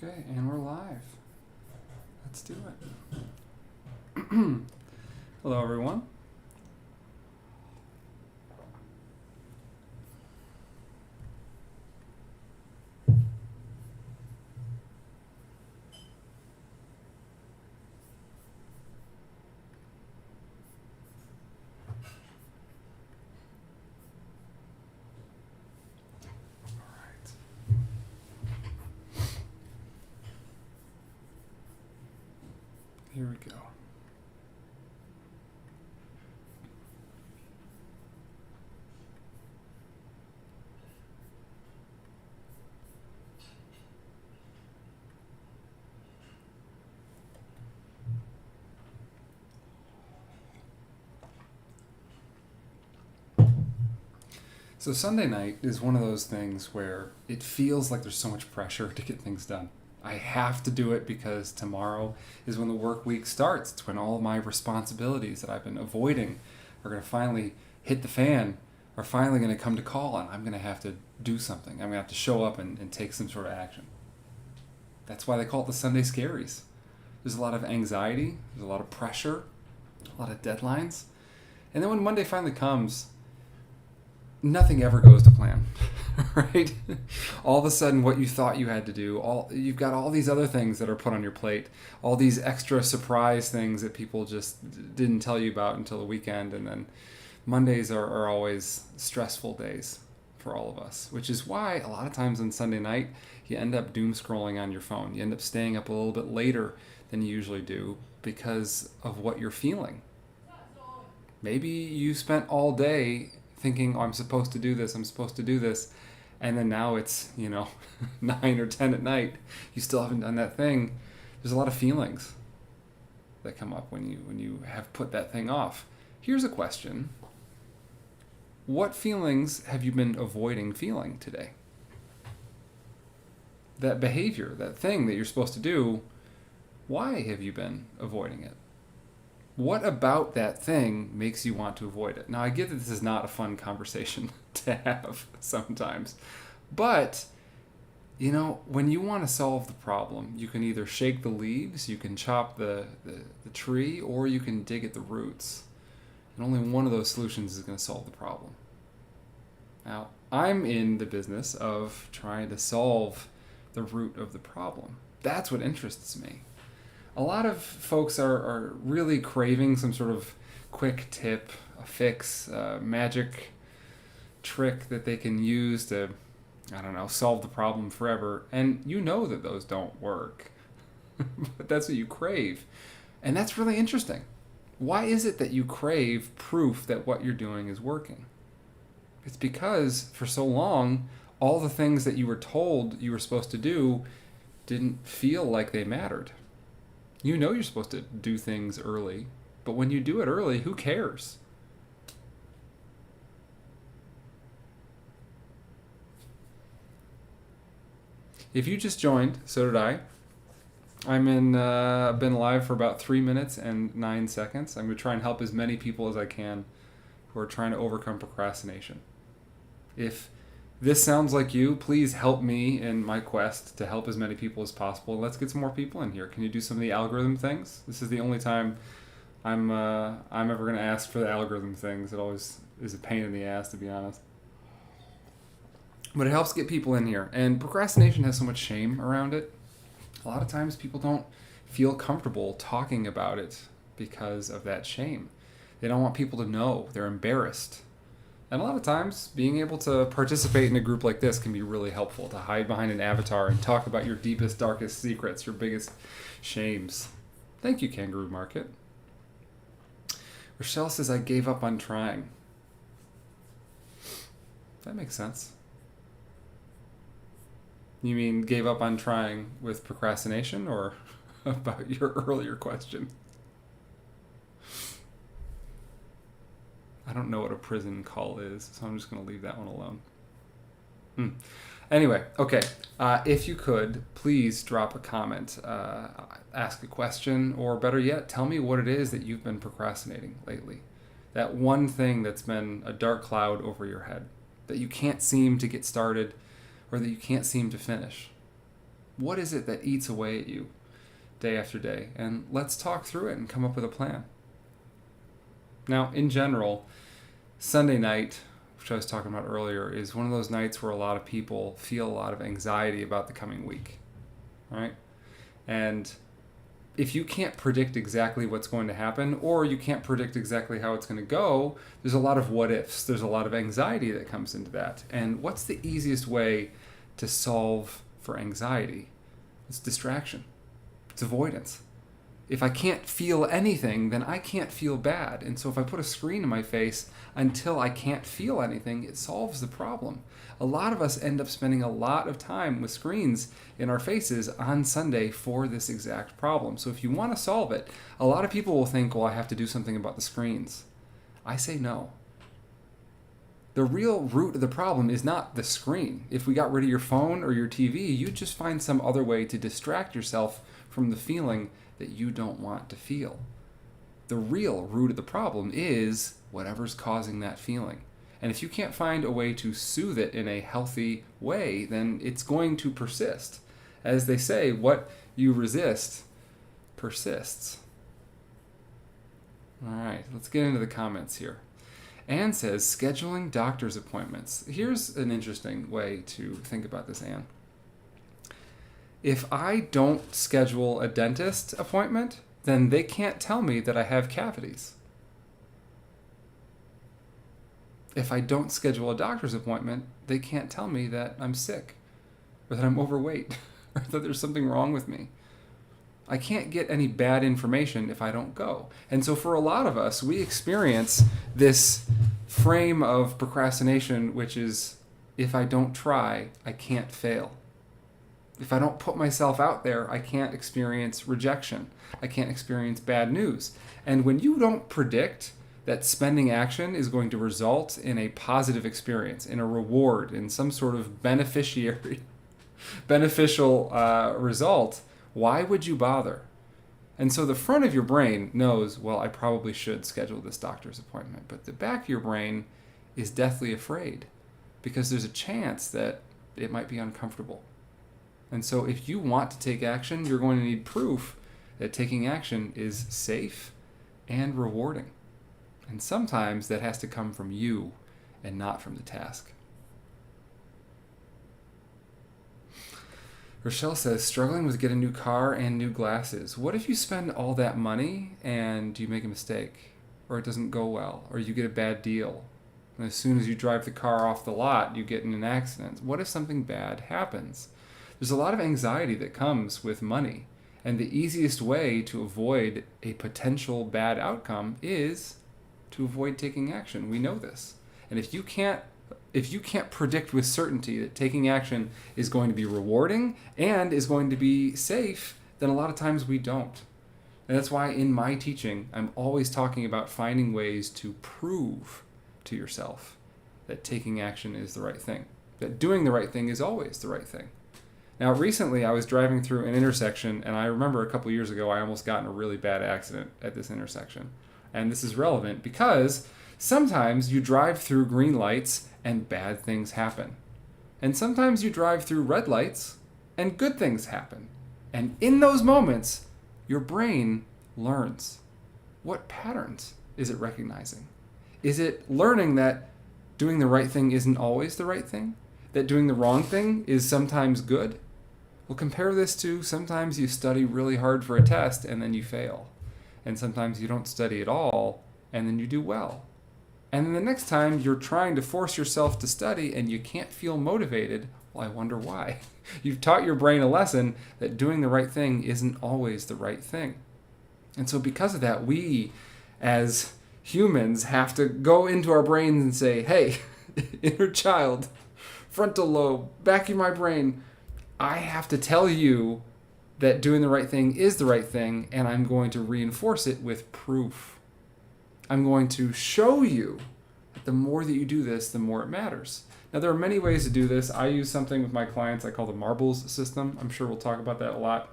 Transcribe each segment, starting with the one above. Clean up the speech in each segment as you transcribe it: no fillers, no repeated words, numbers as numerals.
Okay, and we're live. Let's do it. Hello, everyone. All right. Here we go. So Sunday night is one of those things where it feels like there's so much pressure to get things done. I have to do it because tomorrow is when the work week starts. It's when all of my responsibilities that I've been avoiding are going to finally hit the fan, are finally going to come to call, and I'm going to have to do something. I'm going to have to show up and take some sort of action. That's why they call it the Sunday Scaries. There's a lot of anxiety, there's a lot of pressure, a lot of deadlines. And then when Monday finally comes, nothing ever goes to plan, right? All of a sudden, what you thought you had to do, you've got all these other things that are put on your plate, all these extra surprise things that people just didn't tell you about until the weekend, and then Mondays are always stressful days for all of us, which is why a lot of times on Sunday night, you end up doom scrolling on your phone. You end up staying up a little bit later than you usually do because of what you're feeling. Maybe you spent all day thinking, oh, I'm supposed to do this, and then now it's, 9 or 10 at night, you still haven't done that thing. There's a lot of feelings that come up when you have put that thing off. Here's a question. What feelings have you been avoiding feeling today? That behavior, that thing that you're supposed to do, why have you been avoiding it? What about that thing makes you want to avoid it? Now, I get that this is not a fun conversation to have sometimes, but, when you want to solve the problem, you can either shake the leaves, you can chop the tree, or you can dig at the roots. And only one of those solutions is going to solve the problem. Now, I'm in the business of trying to solve the root of the problem. That's what interests me. A lot of folks are really craving some sort of quick tip, a fix, a magic trick that they can use to, solve the problem forever. And you know that those don't work. But that's what you crave. And that's really interesting. Why is it that you crave proof that what you're doing is working? It's because for so long, all the things that you were told you were supposed to do didn't feel like they mattered. You know you're supposed to do things early, but when you do it early, who cares? If you just joined, so did I. I've been live for about 3 minutes and 9 seconds. I'm going to try and help as many people as I can who are trying to overcome procrastination. If this sounds like you, please help me in my quest to help as many people as possible. Let's get some more people in here. Can you do some of the algorithm things? This is the only time I'm ever going to ask for the algorithm things. It always is a pain in the ass, to be honest. But it helps get people in here. And procrastination has so much shame around it. A lot of times people don't feel comfortable talking about it because of that shame. They don't want people to know. They're embarrassed. And a lot of times, being able to participate in a group like this can be really helpful, to hide behind an avatar and talk about your deepest, darkest secrets, your biggest shames. Thank you, Kangaroo Market. Rochelle says, I gave up on trying. That makes sense. You mean gave up on trying with procrastination, or about your earlier question? I don't know what a prison call is, so I'm just going to leave that one alone. Anyway, okay. If you could, please drop a comment, ask a question, or better yet, tell me what it is that you've been procrastinating lately. That one thing that's been a dark cloud over your head, that you can't seem to get started, or that you can't seem to finish. What is it that eats away at you day after day? And let's talk through it and come up with a plan. Now, in general, Sunday night, which I was talking about earlier, is one of those nights where a lot of people feel a lot of anxiety about the coming week, right? And if you can't predict exactly what's going to happen, or you can't predict exactly how it's going to go, there's a lot of what ifs. There's a lot of anxiety that comes into that. And what's the easiest way to solve for anxiety? It's distraction. It's avoidance. If I can't feel anything, then I can't feel bad. And so if I put a screen in my face until I can't feel anything, it solves the problem. A lot of us end up spending a lot of time with screens in our faces on Sunday for this exact problem. So if you want to solve it, a lot of people will think, well, I have to do something about the screens. I say no. The real root of the problem is not the screen. If we got rid of your phone or your TV, you'd just find some other way to distract yourself from the feeling that you don't want to feel. The real root of the problem is whatever's causing that feeling. And if you can't find a way to soothe it in a healthy way, then it's going to persist. As they say, what you resist persists. All right, let's get into the comments here. Anne says, scheduling doctor's appointments. Here's an interesting way to think about this, Anne. If I don't schedule a dentist appointment, then they can't tell me that I have cavities. If I don't schedule a doctor's appointment, they can't tell me that I'm sick, or that I'm overweight, or that there's something wrong with me. I can't get any bad information if I don't go. And so for a lot of us, we experience this frame of procrastination, which is, if I don't try, I can't fail. If I don't put myself out there, I can't experience rejection. I can't experience bad news. And when you don't predict that spending action is going to result in a positive experience, in a reward, in some sort of beneficial result, why would you bother? And so the front of your brain knows, well, I probably should schedule this doctor's appointment. But the back of your brain is deathly afraid because there's a chance that it might be uncomfortable. And so if you want to take action, you're going to need proof that taking action is safe and rewarding. And sometimes that has to come from you and not from the task. Rochelle says, struggling with getting a new car and new glasses. What if you spend all that money and you make a mistake, or it doesn't go well, or you get a bad deal? And as soon as you drive the car off the lot, you get in an accident. What if something bad happens? There's a lot of anxiety that comes with money. And the easiest way to avoid a potential bad outcome is to avoid taking action. We know this. And if you can't predict with certainty that taking action is going to be rewarding and is going to be safe, then a lot of times we don't. And that's why in my teaching, I'm always talking about finding ways to prove to yourself that taking action is the right thing, that doing the right thing is always the right thing. Now, recently I was driving through an intersection, and I remember a couple years ago I almost got in a really bad accident at this intersection. And this is relevant because sometimes you drive through green lights and bad things happen. And sometimes you drive through red lights and good things happen. And in those moments, your brain learns. What patterns is it recognizing? Is it learning that doing the right thing isn't always the right thing? That doing the wrong thing is sometimes good? Well, compare this to sometimes you study really hard for a test and then you fail. And sometimes you don't study at all and then you do well. And then the next time you're trying to force yourself to study and you can't feel motivated, well, I wonder why. You've taught your brain a lesson that doing the right thing isn't always the right thing. And so because of that, we as humans have to go into our brains and say, hey, inner child, frontal lobe, back in my brain, I have to tell you that doing the right thing is the right thing, and I'm going to reinforce it with proof. I'm going to show you that the more that you do this, the more it matters. Now, there are many ways to do this. I use something with my clients I call the marbles system. I'm sure we'll talk about that a lot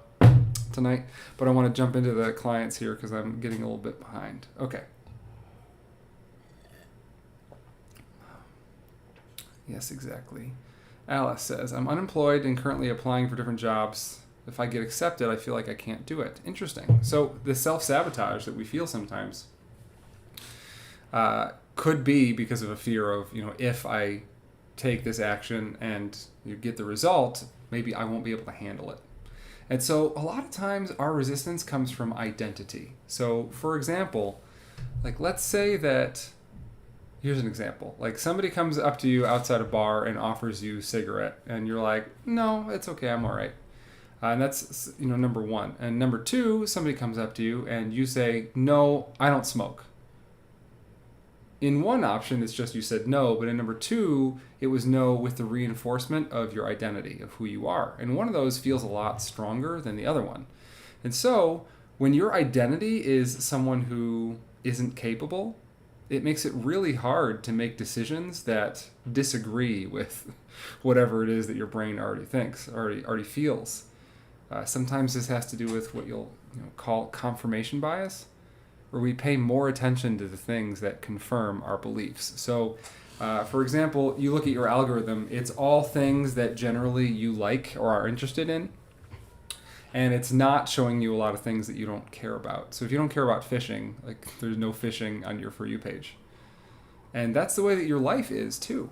tonight, but I want to jump into the clients here because I'm getting a little bit behind. Okay. Yes, exactly. Alice says, I'm unemployed and currently applying for different jobs. If I get accepted, I feel like I can't do it. Interesting. So the self-sabotage that we feel sometimes could be because of a fear of, if I take this action and you get the result, maybe I won't be able to handle it. And so a lot of times our resistance comes from identity. So for example, like let's say that, here's an example. Like somebody comes up to you outside a bar and offers you a cigarette and you're like, no, it's okay, I'm all right. And that's, number one. And number two, somebody comes up to you and you say, no, I don't smoke. In one option, it's just you said no, but in number two, it was no with the reinforcement of your identity, of who you are. And one of those feels a lot stronger than the other one. And so when your identity is someone who isn't capable, it makes it really hard to make decisions that disagree with whatever it is that your brain already thinks, already feels. Sometimes this has to do with what you'll call confirmation bias, where we pay more attention to the things that confirm our beliefs. So, for example, you look at your algorithm, it's all things that generally you like or are interested in, and it's not showing you a lot of things that you don't care about. So if you don't care about fishing, like there's no fishing on your For You page. And that's the way that your life is too.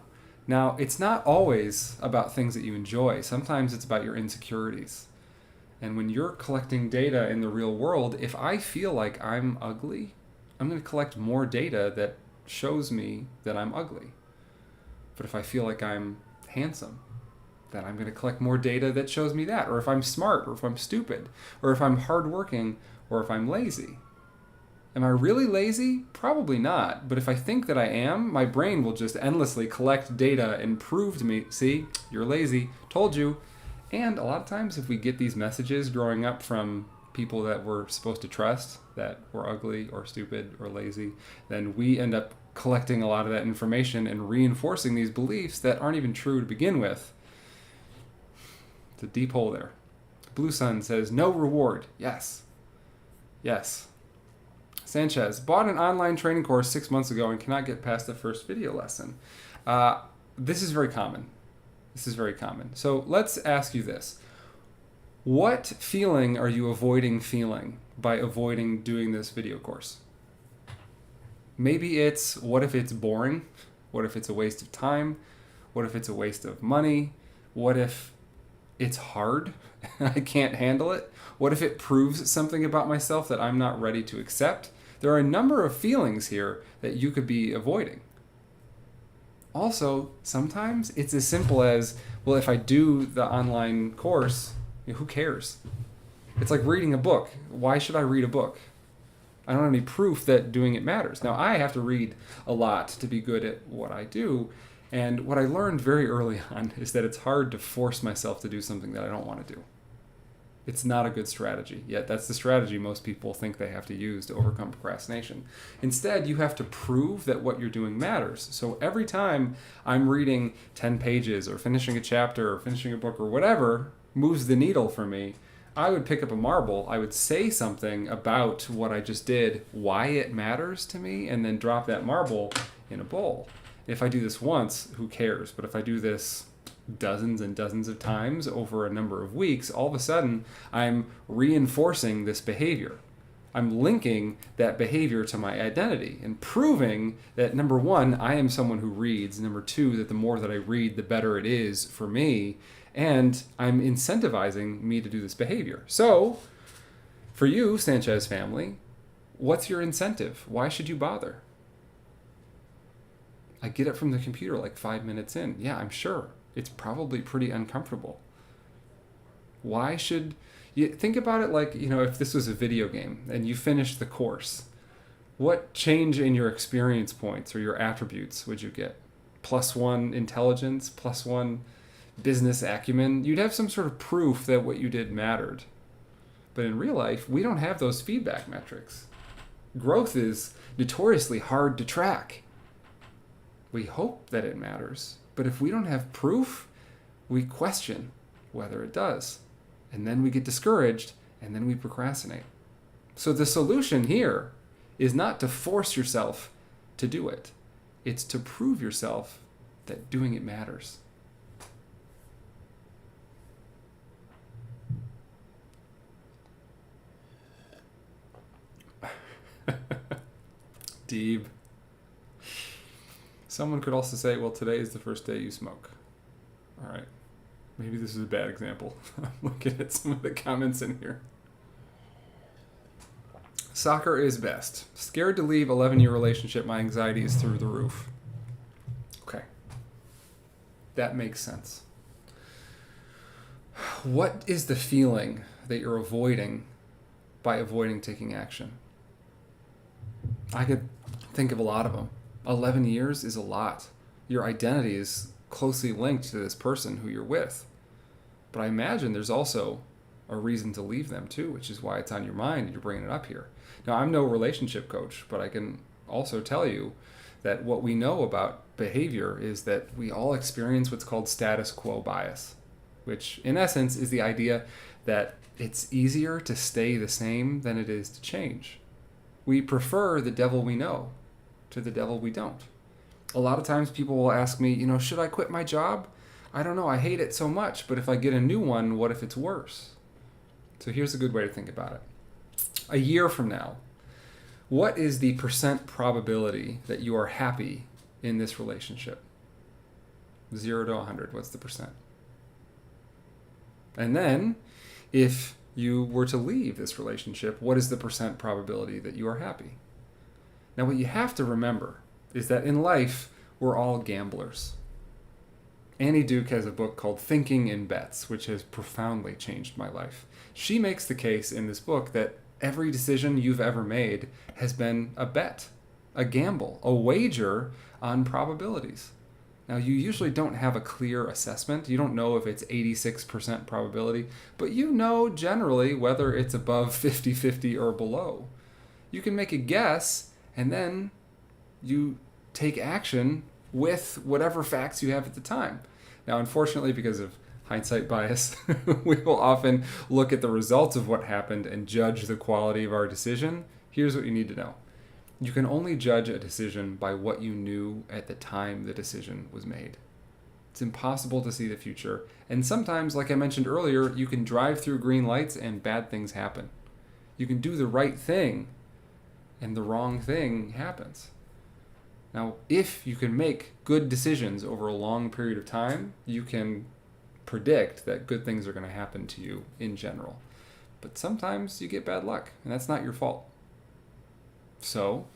Now, it's not always about things that you enjoy. Sometimes it's about your insecurities. And when you're collecting data in the real world, if I feel like I'm ugly, I'm going to collect more data that shows me that I'm ugly. But if I feel like I'm handsome, then I'm going to collect more data that shows me that. Or if I'm smart, or if I'm stupid, or if I'm hardworking, or if I'm lazy. Am I really lazy? Probably not. But if I think that I am, my brain will just endlessly collect data and prove to me, see, you're lazy, told you. And a lot of times if we get these messages growing up from people that we're supposed to trust, that we're ugly or stupid or lazy, then we end up collecting a lot of that information and reinforcing these beliefs that aren't even true to begin with. It's a deep hole there. Blue Sun says, no reward. Yes. Yes. Sanchez, bought an online training course 6 months ago and cannot get past the first video lesson. This is very common. So let's ask you this. What feeling are you avoiding feeling by avoiding doing this video course? Maybe it's, what if it's boring? What if it's a waste of time? What if it's a waste of money? What if it's hard? I can't handle it? What if it proves something about myself that I'm not ready to accept? There are a number of feelings here that you could be avoiding. Also, sometimes it's as simple as, well, if I do the online course, who cares? It's like reading a book. Why should I read a book? I don't have any proof that doing it matters. Now, I have to read a lot to be good at what I do. And what I learned very early on is that it's hard to force myself to do something that I don't want to do. It's not a good strategy, yet that's the strategy most people think they have to use to overcome procrastination. Instead, you have to prove that what you're doing matters. So every time I'm reading 10 pages or finishing a chapter or finishing a book or whatever moves the needle for me, I would pick up a marble, I would say something about what I just did, why it matters to me, and then drop that marble in a bowl. If I do this once, who cares? But if I do this dozens and dozens of times over a number of weeks, all of a sudden I'm reinforcing this behavior. I'm linking that behavior to my identity and proving that, number one, I am someone who reads. Number two, that the more that I read, the better it is for me. And I'm incentivizing me to do this behavior. So for you, Sanchez family, what's your incentive? Why should you bother? I get it from the computer like 5 minutes in. Yeah, I'm sure. It's probably pretty uncomfortable. Why should you think about it like, if this was a video game and you finished the course, what change in your experience points or your attributes would you get? +1 intelligence, +1 business acumen. You'd have some sort of proof that what you did mattered. But in real life, we don't have those feedback metrics. Growth is notoriously hard to track. We hope that it matters. But if we don't have proof, we question whether it does. And then we get discouraged, and then we procrastinate. So the solution here is not to force yourself to do it. It's to prove yourself that doing it matters. Deep. Someone could also say, well, today is the first day you smoke. All right. Maybe this is a bad example. I'm looking at some of the comments in here. Soccer is best. Scared to leave 11-year relationship. My anxiety is through the roof. Okay. That makes sense. What is the feeling that you're avoiding by avoiding taking action? I could think of a lot of them. 11 years is a lot. Your identity is closely linked to this person who you're with. But I imagine there's also a reason to leave them too, which is why it's on your mind and you're bringing it up here. Now, I'm no relationship coach, but I can also tell you that what we know about behavior is that we all experience what's called status quo bias, which in essence is the idea that it's easier to stay the same than it is to change. We prefer the devil we know to the devil we don't. A lot of times people will ask me, should I quit my job? I don't know, I hate it so much, but if I get a new one, what if it's worse? So here's a good way to think about it. A year from now, what is the percent probability that you are happy in this relationship? 0 to 100, what's the percent? And then, if you were to leave this relationship, what is the percent probability that you are happy? Now, what you have to remember is that in life, we're all gamblers. Annie Duke has a book called Thinking in Bets, which has profoundly changed my life. She makes the case in this book that every decision you've ever made has been a bet, a gamble, a wager on probabilities. Now, you usually don't have a clear assessment. You don't know if it's 86% probability, but you know generally whether it's above 50-50 or below. You can make a guess, and then you take action with whatever facts you have at the time. Now, unfortunately, because of hindsight bias, we will often look at the results of what happened and judge the quality of our decision. Here's what you need to know. You can only judge a decision by what you knew at the time the decision was made. It's impossible to see the future. And sometimes, like I mentioned earlier, you can drive through green lights and bad things happen. You can do the right thing and the wrong thing happens. Now, if you can make good decisions over a long period of time, you can predict that good things are going to happen to you in general. But sometimes you get bad luck, and that's not your fault. So,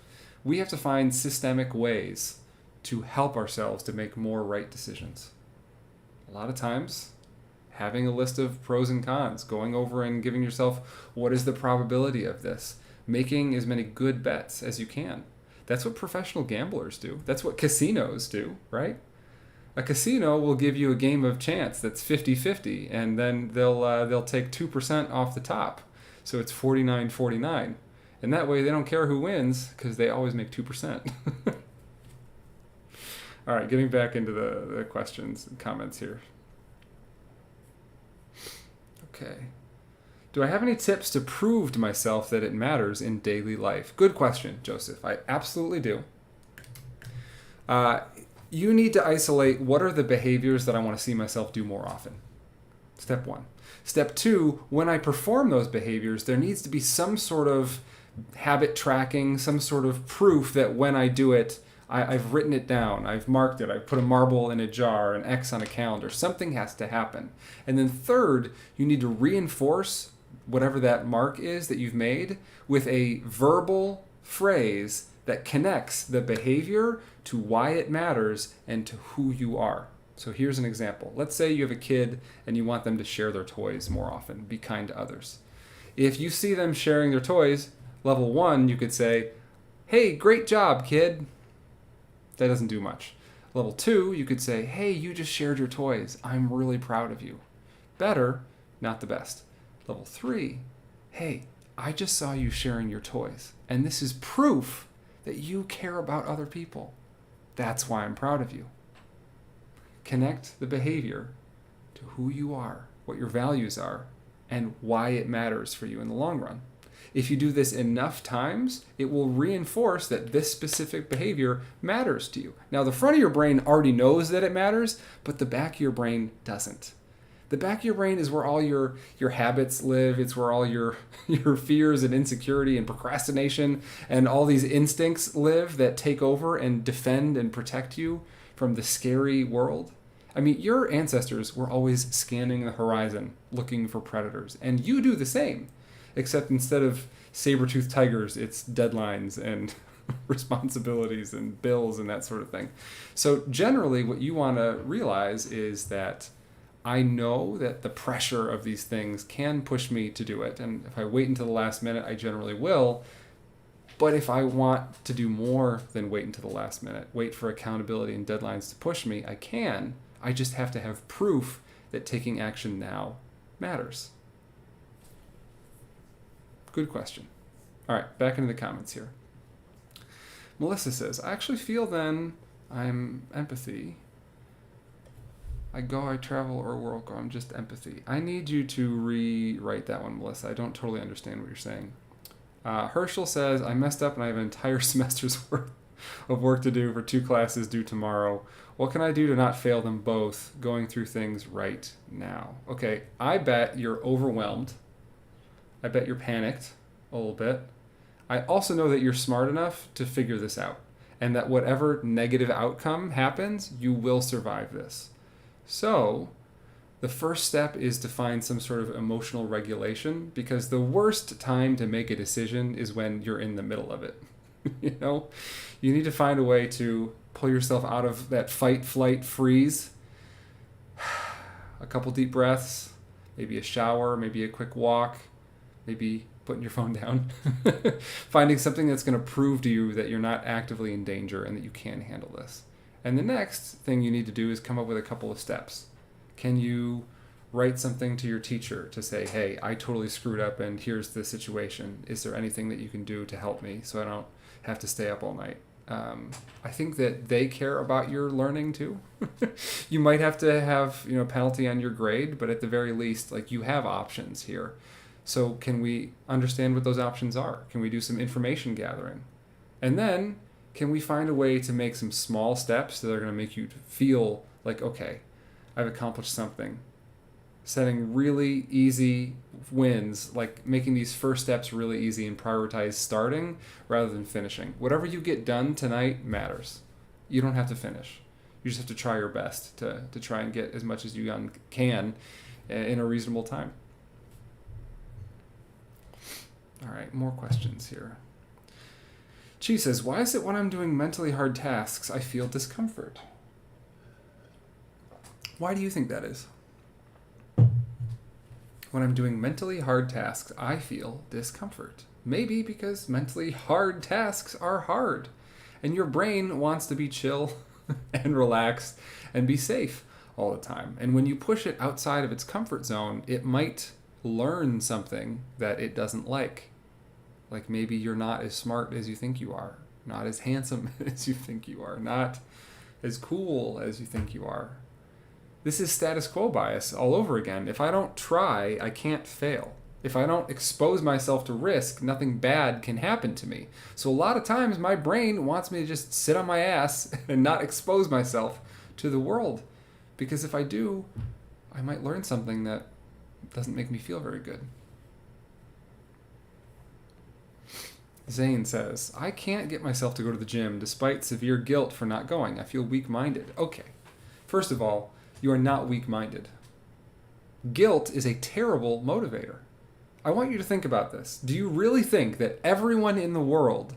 we have to find systemic ways to help ourselves to make more right decisions. A lot of times, having a list of pros and cons, going over and giving yourself, what is the probability of this? Making as many good bets as you can. That's what professional gamblers do. That's what casinos do, right? A casino will give you a game of chance that's 50-50, and then they'll take 2% off the top. So it's 49-49. And that way they don't care who wins because they always make 2%. All right, getting back into the questions and comments here. Okay. Do I have any tips to prove to myself that it matters in daily life? Good question, Joseph. I absolutely do. You need to isolate what are the behaviors that I want to see myself do more often. Step 1. Step 2, when I perform those behaviors, there needs to be some sort of habit tracking, some sort of proof that when I do it, I've written it down, I've marked it, I've put a marble in a jar, an X on a calendar. Something has to happen. And then third, you need to reinforce whatever that mark is that you've made with a verbal phrase that connects the behavior to why it matters and to who you are. So here's an example. Let's say you have a kid and you want them to share their toys more often. Be kind to others. If you see them sharing their toys, level 1, you could say, hey, great job, kid. That doesn't do much. Level 2, you could say, hey, you just shared your toys. I'm really proud of you. Better, not the best. Level 3, hey, I just saw you sharing your toys, and this is proof that you care about other people. That's why I'm proud of you. Connect the behavior to who you are, what your values are, and why it matters for you in the long run. If you do this enough times, it will reinforce that this specific behavior matters to you. Now, the front of your brain already knows that it matters, but the back of your brain doesn't. The back of your brain is where all your habits live. It's where all your your fears and insecurity and procrastination and all these instincts live that take over and defend and protect you from the scary world. I mean, your ancestors were always scanning the horizon, looking for predators, and you do the same, except instead of saber-toothed tigers, it's deadlines and responsibilities and bills and that sort of thing. So generally, what you want to realize is that I know that the pressure of these things can push me to do it. And if I wait until the last minute, I generally will. But if I want to do more than wait until the last minute, wait for accountability and deadlines to push me, I can. I just have to have proof that taking action now matters. Good question. All right, back into the comments here. Melissa says, I actually feel then I'm empathy. I travel, or world go, I'm just empathy. I need you to rewrite that one, Melissa. I don't totally understand what you're saying. Herschel says, I messed up and I have an entire semester's worth of work to do for 2 classes due tomorrow. What can I do to not fail them both, going through things right now? Okay, I bet you're overwhelmed. I bet you're panicked a little bit. I also know that you're smart enough to figure this out, and that whatever negative outcome happens, you will survive this. So, the first step is to find some sort of emotional regulation, because the worst time to make a decision is when you're in the middle of it. You know, you need to find a way to pull yourself out of that fight, flight, freeze. A couple deep breaths, maybe a shower, maybe a quick walk, maybe putting your phone down. Finding something that's going to prove to you that you're not actively in danger and that you can handle this. And the next thing you need to do is come up with a couple of steps. Can you write something to your teacher to say, hey, I totally screwed up and here's the situation. Is there anything that you can do to help me so I don't have to stay up all night? I think that they care about your learning too. You might have to have, penalty on your grade, but at the very least, like, you have options here. So can we understand what those options are? Can we do some information gathering? And then can we find a way to make some small steps that are going to make you feel like, okay, I've accomplished something. Setting really easy wins, like making these first steps really easy, and prioritize starting rather than finishing. Whatever you get done tonight matters. You don't have to finish. You just have to try your best to try and get as much as you can in a reasonable time. All right, more questions here. Chi says, why is it when I'm doing mentally hard tasks, I feel discomfort? Why do you think that is? When I'm doing mentally hard tasks, I feel discomfort. Maybe because mentally hard tasks are hard, and your brain wants to be chill and relaxed and be safe all the time. And when you push it outside of its comfort zone, it might learn something that it doesn't like. Like maybe you're not as smart as you think you are, not as handsome as you think you are, not as cool as you think you are. This is status quo bias all over again. If I don't try, I can't fail. If I don't expose myself to risk, nothing bad can happen to me. So a lot of times my brain wants me to just sit on my ass and not expose myself to the world. Because if I do, I might learn something that doesn't make me feel very good. Zane says, I can't get myself to go to the gym despite severe guilt for not going. I feel weak-minded. Okay. First of all, you are not weak-minded. Guilt is a terrible motivator. I want you to think about this. Do you really think that everyone in the world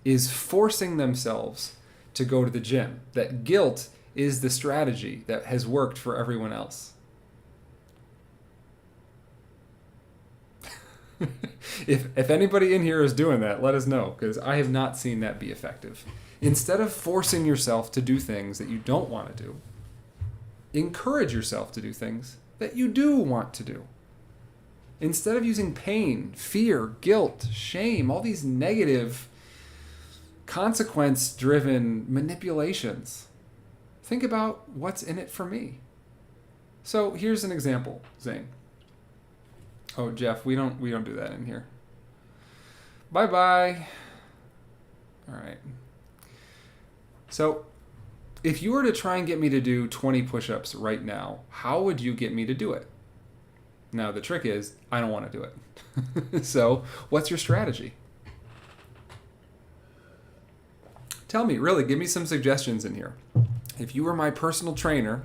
is forcing themselves to go to the gym? That guilt is the strategy that has worked for everyone else? If anybody in here is doing that, let us know, because I have not seen that be effective. Instead of forcing yourself to do things that you don't want to do, encourage yourself to do things that you do want to do. Instead of using pain, fear, guilt, shame, all these negative consequence-driven manipulations, think about what's in it for me. So here's an example, Zane. Oh, Jeff, we don't do that in here. Bye-bye. All right. So if you were to try and get me to do 20 push-ups right now, how would you get me to do it? Now, the trick is, I don't want to do it. So, what's your strategy? Tell me, really, give me some suggestions in here. If you were my personal trainer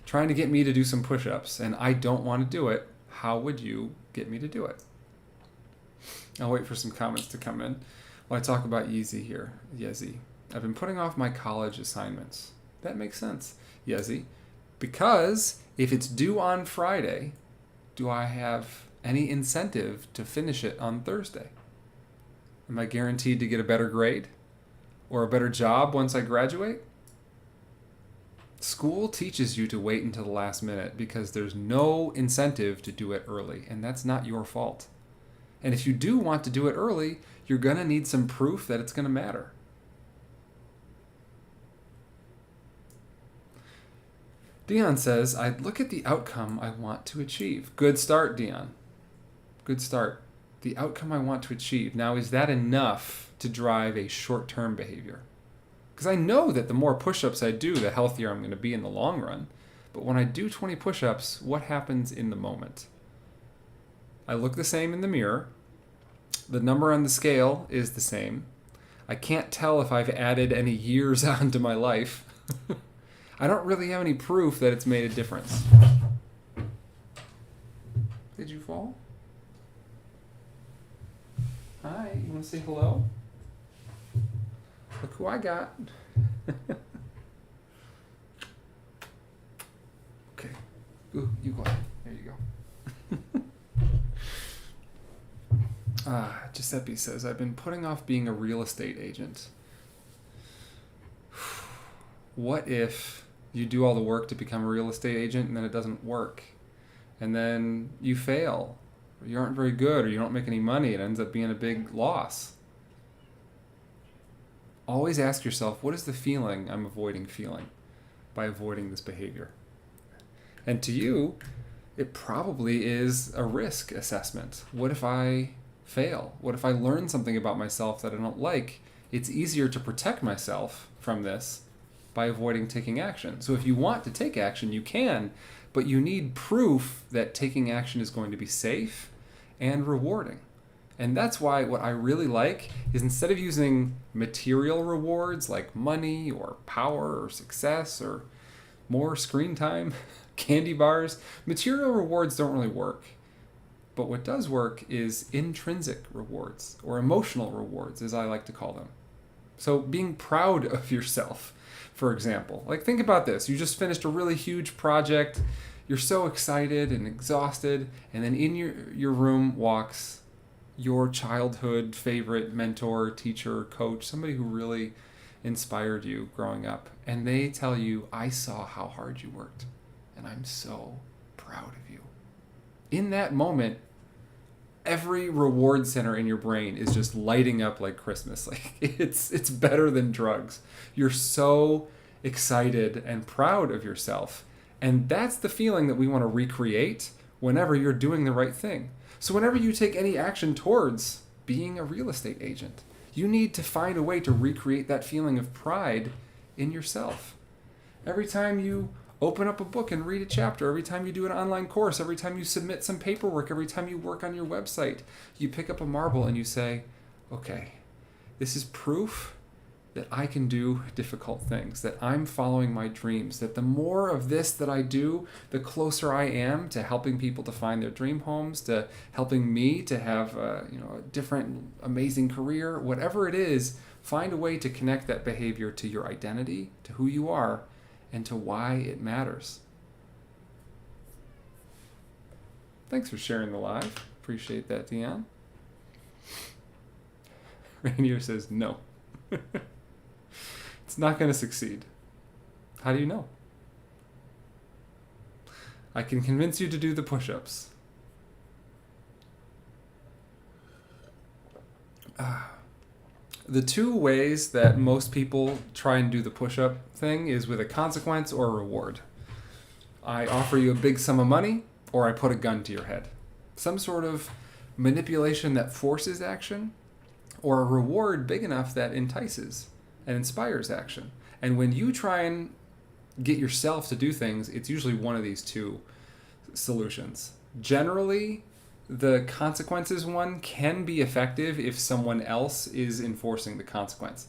trying to get me to do some push-ups and I don't want to do it, how would you get me to do it? I'll wait for some comments to come in while I talk about Yeezy here. Yezi. I've been putting off my college assignments. That makes sense, Yezi. Because if it's due on Friday, do I have any incentive to finish it on Thursday? Am I guaranteed to get a better grade or a better job once I graduate? School teaches you to wait until the last minute because there's no incentive to do it early, and that's not your fault. And if you do want to do it early, you're going to need some proof that it's going to matter. Dion says, I'd look at the outcome I want to achieve. Good start, Dion. Good start. The outcome I want to achieve. Now, is that enough to drive a short-term behavior? Because I know that the more push-ups I do, the healthier I'm going to be in the long run. But when I do 20 push-ups, what happens in the moment? I look the same in the mirror. The number on the scale is the same. I can't tell if I've added any years onto my life. I don't really have any proof that it's made a difference. Did you fall? Hi, you want to say hello? Look who I got. Okay. Ooh, you go ahead. There you go. Giuseppe says, I've been putting off being a real estate agent. What if you do all the work to become a real estate agent and then it doesn't work? And then you fail, or you aren't very good, or you don't make any money. It ends up being a big loss. Always ask yourself, what is the feeling I'm avoiding feeling by avoiding this behavior? And to you, it probably is a risk assessment. What if I fail? What if I learn something about myself that I don't like? It's easier to protect myself from this by avoiding taking action. So if you want to take action, you can, but you need proof that taking action is going to be safe and rewarding. And that's why what I really like is, instead of using material rewards like money or power or success or more screen time, candy bars, material rewards don't really work. But what does work is intrinsic rewards, or emotional rewards, as I like to call them. So being proud of yourself, for example. Like, think about this. You just finished a really huge project. You're so excited and exhausted. And then in your room walks your childhood favorite mentor, teacher, coach, somebody who really inspired you growing up. And they tell you, I saw how hard you worked, and I'm so proud of you. In that moment, every reward center in your brain is just lighting up like Christmas. Like, it's better than drugs. You're so excited and proud of yourself. And that's the feeling that we want to recreate whenever you're doing the right thing. So whenever you take any action towards being a real estate agent, you need to find a way to recreate that feeling of pride in yourself. Every time you open up a book and read a chapter, every time you do an online course, every time you submit some paperwork, every time you work on your website, you pick up a marble and you say, okay, this is proof that I can do difficult things, that I'm following my dreams, that the more of this that I do, the closer I am to helping people to find their dream homes, to helping me to have a different, amazing career. Whatever it is, find a way to connect that behavior to your identity, to who you are, and to why it matters. Thanks for sharing the live. Appreciate that, Dion. Rainier says no. It's not going to succeed. How do you know? I can convince you to do the push-ups. The two ways that most people try and do the push-up thing is with a consequence or a reward. I offer you a big sum of money, or I put a gun to your head. Some sort of manipulation that forces action, or a reward big enough that entices and inspires action. And when you try and get yourself to do things, it's usually one of these two solutions. Generally, the consequences one can be effective if someone else is enforcing the consequence.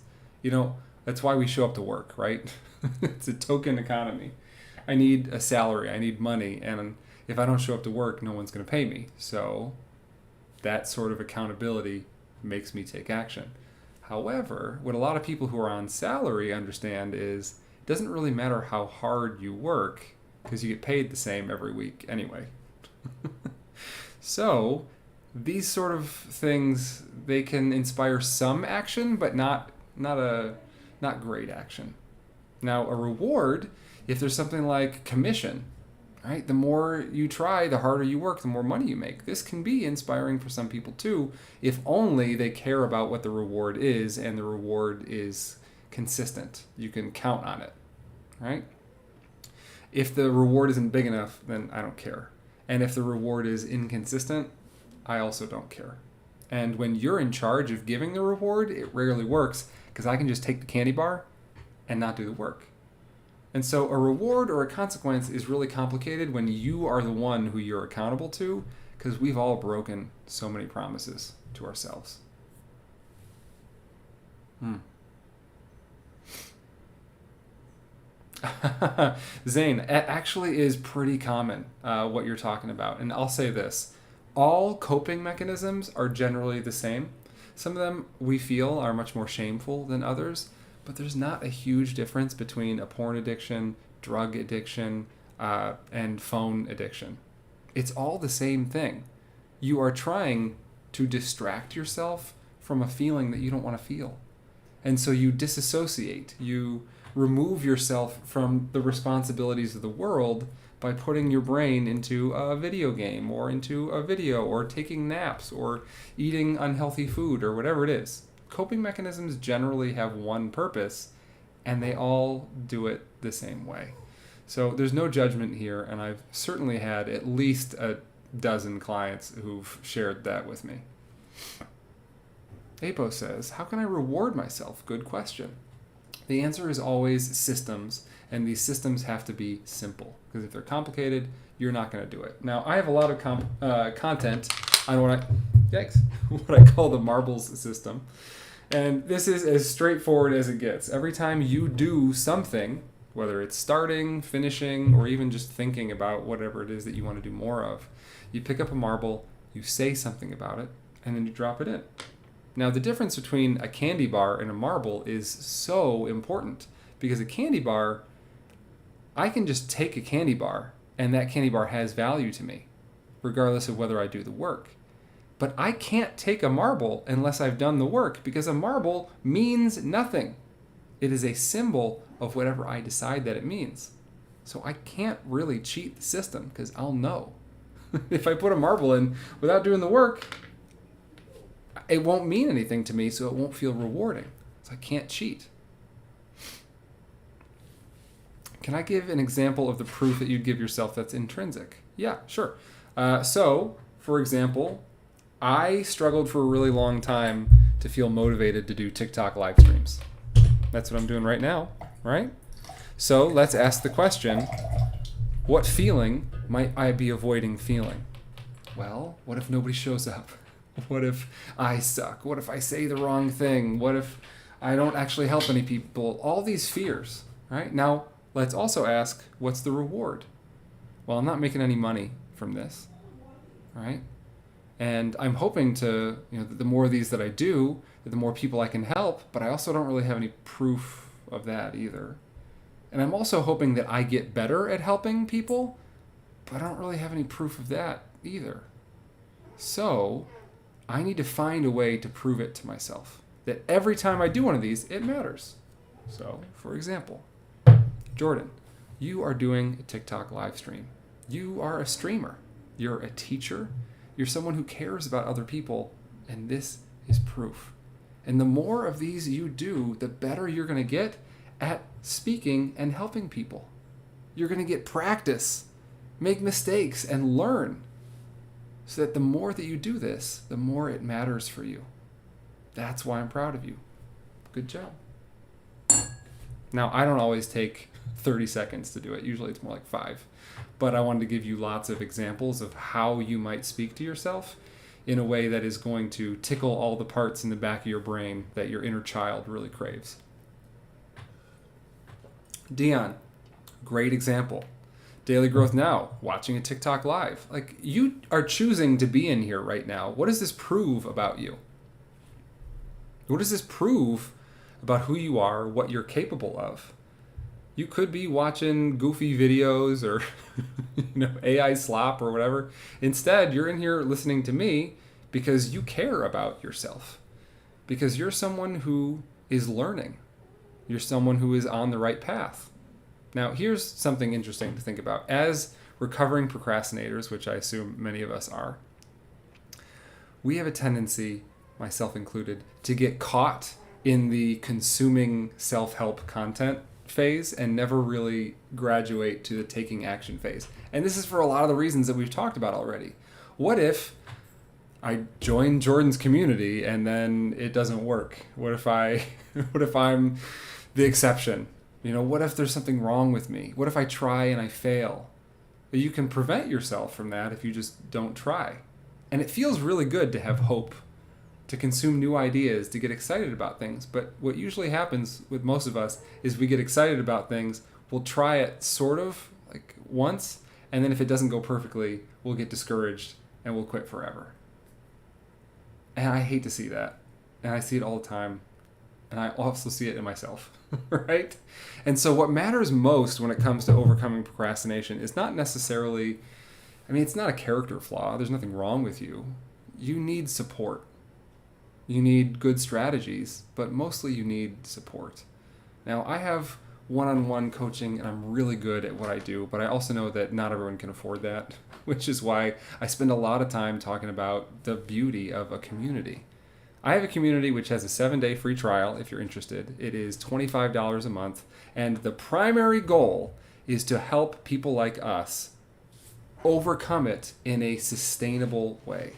That's why we show up to work, right? It's a token economy. I need a salary, I need money, and if I don't show up to work, no one's going to pay me. So that sort of accountability makes me take action. However, what a lot of people who are on salary understand is it doesn't really matter how hard you work because you get paid the same every week anyway. So these sort of things, they can inspire some action, but not great action. Now, a reward, if there's something like commission, right? The more you try, the harder you work, the more money you make. This can be inspiring for some people too, if only they care about what the reward is and the reward is consistent. You can count on it, right? If the reward isn't big enough, then I don't care. And if the reward is inconsistent, I also don't care. And when you're in charge of giving the reward, it rarely works because I can just take the candy bar and not do the work. And so a reward or a consequence is really complicated when you are the one who you're accountable to, because we've all broken so many promises to ourselves. Zane, it actually is pretty common what you're talking about. And I'll say this. All coping mechanisms are generally the same. Some of them we feel are much more shameful than others, but there's not a huge difference between a porn addiction, drug addiction, and phone addiction. It's all the same thing. You are trying to distract yourself from a feeling that you don't want to feel. And so you disassociate. You remove yourself from the responsibilities of the world by putting your brain into a video game or into a video or taking naps or eating unhealthy food or whatever it is. Coping mechanisms generally have one purpose, and they all do it the same way. So there's no judgment here, and I've certainly had at least a dozen clients who've shared that with me. Apo says, how can I reward myself? Good question. The answer is always systems, and these systems have to be simple, because if they're complicated, you're not going to do it. Now, I have a lot of content on what I call the marbles system, and this is as straightforward as it gets. Every time you do something, whether it's starting, finishing, or even just thinking about whatever it is that you want to do more of, you pick up a marble, you say something about it, and then you drop it in. Now, the difference between a candy bar and a marble is so important, because a candy bar, I can just take a candy bar, and that candy bar has value to me, regardless of whether I do the work. But I can't take a marble unless I've done the work, because a marble means nothing. It is a symbol of whatever I decide that it means. So I can't really cheat the system, because I'll know. If I put a marble in without doing the work, it won't mean anything to me, so it won't feel rewarding. So I can't cheat. Can I give an example of the proof that you'd give yourself that's intrinsic? Yeah, sure. So, for example, I struggled for a really long time to feel motivated to do TikTok live streams. That's what I'm doing right now, right? So let's ask the question, what feeling might I be avoiding feeling? Well, what if nobody shows up? What if I suck? What if I say the wrong thing? What if I don't actually help any people? All these fears, right? Now, let's also ask, what's the reward? Well, I'm not making any money from this, right? And I'm hoping to, the more of these that I do, the more people I can help, but I also don't really have any proof of that either. And I'm also hoping that I get better at helping people, but I don't really have any proof of that either. So I need to find a way to prove it to myself, that every time I do one of these, it matters. So, for example, Jordan, you are doing a TikTok live stream. You are a streamer. You're a teacher. You're someone who cares about other people, and this is proof. And the more of these you do, the better you're going to get at speaking and helping people. You're going to get practice, make mistakes, and learn. So that the more that you do this, the more it matters for you. That's why I'm proud of you. Good job. Now, I don't always take 30 seconds to do it. Usually it's more like 5. But I wanted to give you lots of examples of how you might speak to yourself in a way that is going to tickle all the parts in the back of your brain that your inner child really craves. Dion, great example. Daily Growth Now, watching a TikTok live. Like, you are choosing to be in here right now. What does this prove about you? What does this prove about who you are, what you're capable of? You could be watching goofy videos or AI slop or whatever. Instead, you're in here listening to me because you care about yourself. Because you're someone who is learning. You're someone who is on the right path. Now, here's something interesting to think about. As recovering procrastinators, which I assume many of us are, we have a tendency, myself included, to get caught in the consuming self-help content phase and never really graduate to the taking action phase. And this is for a lot of the reasons that we've talked about already. What if I join Jordan's community and then it doesn't work? What if I'm the exception? What if there's something wrong with me? What if I try and I fail? You can prevent yourself from that if you just don't try. And it feels really good to have hope, to consume new ideas, to get excited about things. But what usually happens with most of us is we get excited about things, we'll try it sort of like once, and then if it doesn't go perfectly, we'll get discouraged and we'll quit forever. And I hate to see that. And I see it all the time. And I also see it in myself, right? And so what matters most when it comes to overcoming procrastination is not necessarily, it's not a character flaw. There's nothing wrong with you. You need support. You need good strategies, but mostly you need support. Now, I have one-on-one coaching, and I'm really good at what I do, but I also know that not everyone can afford that, which is why I spend a lot of time talking about the beauty of a community. I have a community which has a 7-day free trial if you're interested. It is $25 a month, and the primary goal is to help people like us overcome it in a sustainable way.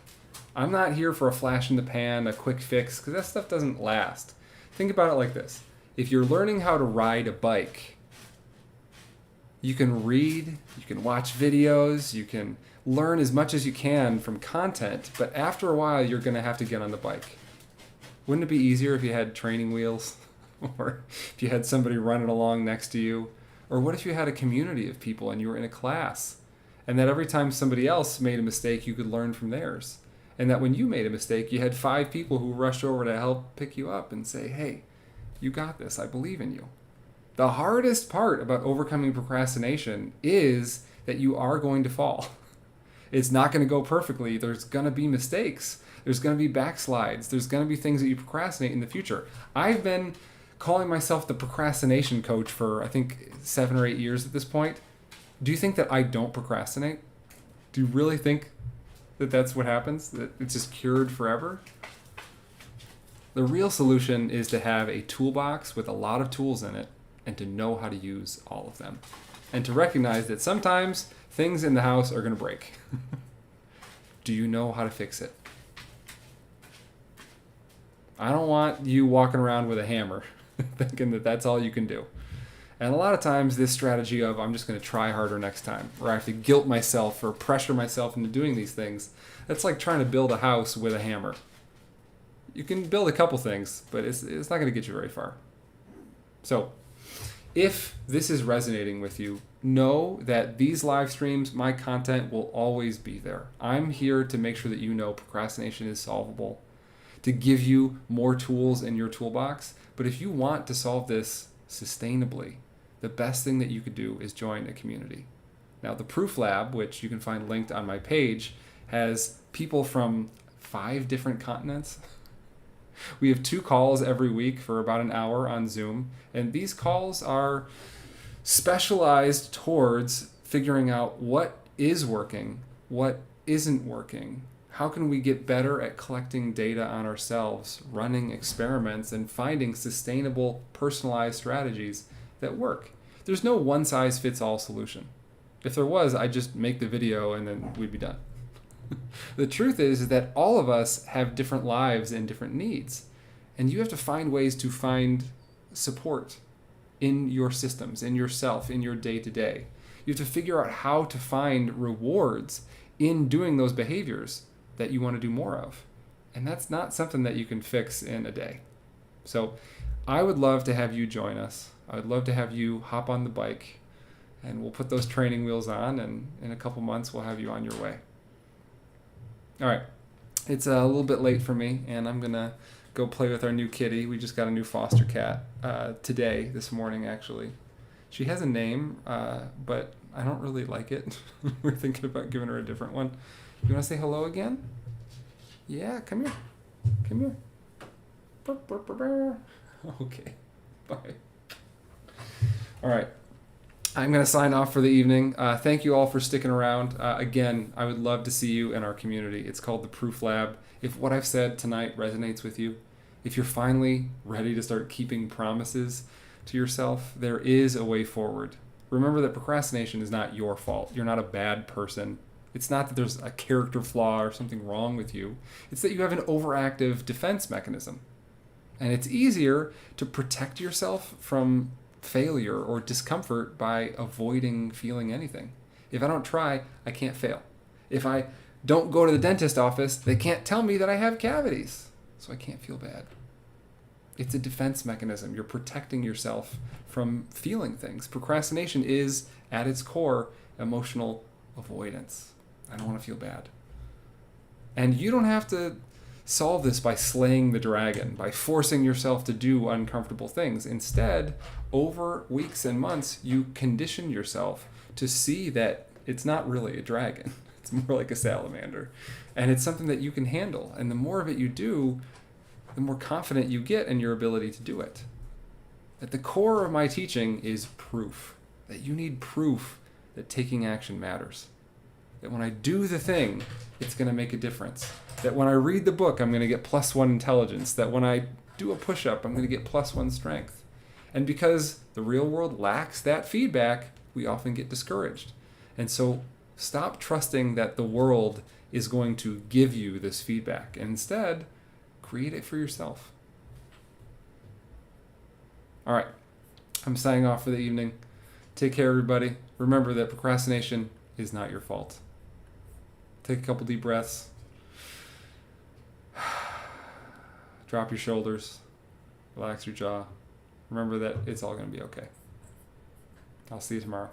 I'm not here for a flash in the pan, a quick fix, because that stuff doesn't last. Think about it like this. If you're learning how to ride a bike, you can read, you can watch videos, you can learn as much as you can from content, but after a while you're going to have to get on the bike. Wouldn't it be easier if you had training wheels? Or if you had somebody running along next to you? Or what if you had a community of people and you were in a class? And that every time somebody else made a mistake, you could learn from theirs. And that when you made a mistake, you had 5 people who rushed over to help pick you up and say, hey, you got this. I believe in you. The hardest part about overcoming procrastination is that you are going to fall. It's not going to go perfectly. There's going to be mistakes. There's going to be backslides. There's going to be things that you procrastinate in the future. I've been calling myself the Procrastination Coach for, I think, 7 or 8 years at this point. Do you think that I don't procrastinate? Do you really think that that's what happens? That it's just cured forever? The real solution is to have a toolbox with a lot of tools in it and to know how to use all of them. And to recognize that sometimes things in the house are going to break. Do you know how to fix it? I don't want you walking around with a hammer thinking that that's all you can do. And a lot of times this strategy of I'm just going to try harder next time, or I have to guilt myself or pressure myself into doing these things, that's like trying to build a house with a hammer. You can build a couple things, but it's not going to get you very far. So if this is resonating with you, know that these live streams, my content will always be there. I'm here to make sure that you know procrastination is solvable, to give you more tools in your toolbox. But if you want to solve this sustainably, the best thing that you could do is join a community. Now, the Proof Lab, which you can find linked on my page, has people from 5 different continents. We have 2 calls every week for about an hour on Zoom, and these calls are specialized towards figuring out what is working, what isn't working. How can we get better at collecting data on ourselves, running experiments, and finding sustainable, personalized strategies that work? There's no one-size-fits-all solution. If there was, I'd just make the video and then we'd be done. The truth is that all of us have different lives and different needs, and you have to find ways to find support in your systems, in yourself, in your day-to-day. You have to figure out how to find rewards in doing those behaviors that you want to do more of. And that's not something that you can fix in a day. So I would love to have you join us. I would love to have you hop on the bike, and we'll put those training wheels on, and in a couple months we'll have you on your way. All right. It's a little bit late for me, and I'm going to go play with our new kitty. We just got a new foster cat this morning, actually. She has a name, but I don't really like it. We're thinking about giving her a different one. You want to say hello again? Yeah, come here. Come here. Okay, bye. All right. I'm going to sign off for the evening. Thank you all for sticking around. Again, I would love to see you in our community. It's called the Proof Lab. If what I've said tonight resonates with you, if you're finally ready to start keeping promises to yourself, there is a way forward. Remember that procrastination is not your fault. You're not a bad person. It's not that there's a character flaw or something wrong with you. It's that you have an overactive defense mechanism. And it's easier to protect yourself from failure or discomfort by avoiding feeling anything. If I don't try, I can't fail. If I don't go to the dentist office, they can't tell me that I have cavities, so I can't feel bad. It's a defense mechanism. You're protecting yourself from feeling things. Procrastination is, at its core, emotional avoidance. I don't want to feel bad. And you don't have to solve this by slaying the dragon, by forcing yourself to do uncomfortable things. Instead, over weeks and months, you condition yourself to see that it's not really a dragon. It's more like a salamander. And it's something that you can handle. And the more of it you do, the more confident you get in your ability to do it. At the core of my teaching is proof. That you need proof that taking action matters. That when I do the thing, it's going to make a difference. That when I read the book, I'm going to get +1 intelligence. That when I do a push-up, I'm going to get +1 strength. And because the real world lacks that feedback, we often get discouraged. And so stop trusting that the world is going to give you this feedback. And instead, create it for yourself. All right. I'm signing off for the evening. Take care, everybody. Remember that procrastination is not your fault. Take a couple deep breaths. Drop your shoulders. Relax your jaw. Remember that it's all going to be okay. I'll see you tomorrow.